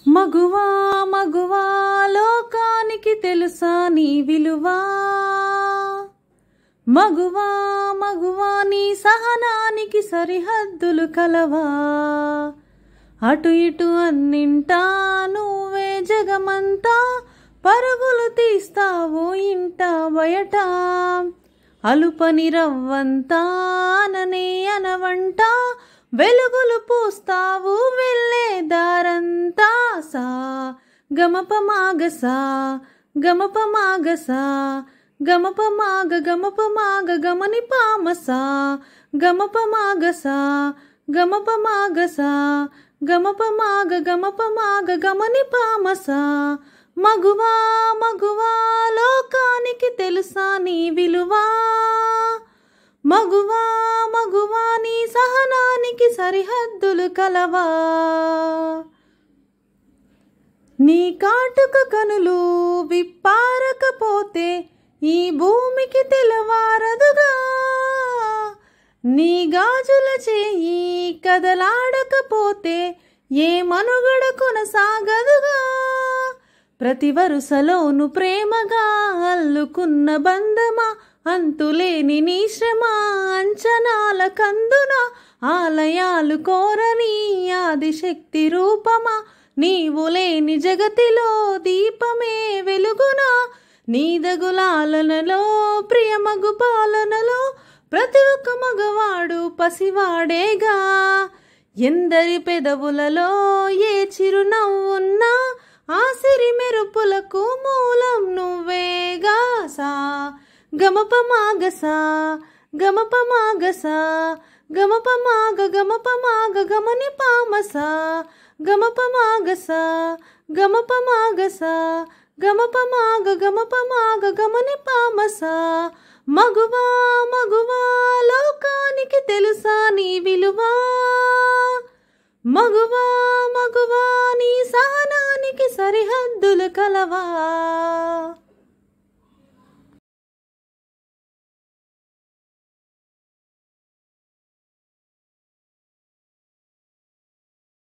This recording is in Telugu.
మగువా మగువా లోకానికి తెలుసా నీ విలువా, మగువా మగువా నీ సహనానికి సరిహద్దులు కలవా, అటు ఇటు అన్నింటా నువ్వే జగమంతా, పరుగులు తీస్తావు ఇంట బయట, అలుపని రవ్వంతా అననే అనవంట, వెలుగులు పూస్తావు వెళ్ళే దారంతా, సా గమప మాగసా గమప మాగసా గమప మాగ గమని పామసా, గమప మాగసా గమప మాగసా గమప మాగ గమని పామసా. మగువా మగువా లోకానికి తెలుసా నీ విలువా, మగువా మగువా నీ సహనానికి సరిహద్దులు కలవా, నీ కాటుక కనులు విప్పారకపోతే ఈ భూమికి తెలవారదుగా, నీ గాజుల చేయి కదలాడకపోతే ఏ మనుగడ కొనసాగదుగా, ప్రతి వరుసలోను ప్రేమగా అల్లుకున్న బంధమా, అంతులేని నీ శ్రమ అంచనాల కందున, ఆలయాలు కోరని ఆదిశక్తి రూపమా, నీవు లేని జగతిలో దీపమే వెలుగునా, నీదగులాలనలో ప్రియమగు పాలనలో ప్రతి ఒక్క మగవాడు పసివాడేగా, ఎందరి పెదవులలో ఏ చిరునవ్వున్నా ఆ సిరి మెరుపులకు మూలం నువ్వేగా, సా గమప మాగసా గమప మాగసా గమప మాగ గమని పామసా, గమప మాగసా గమప మాగసా గమప మాగ గమని పామసా. మగువా మగువా లోకానికి తెలుసా నీ విలువా, మగువా మగువా నీ సహనానికి సరిహద్దులు కలవా.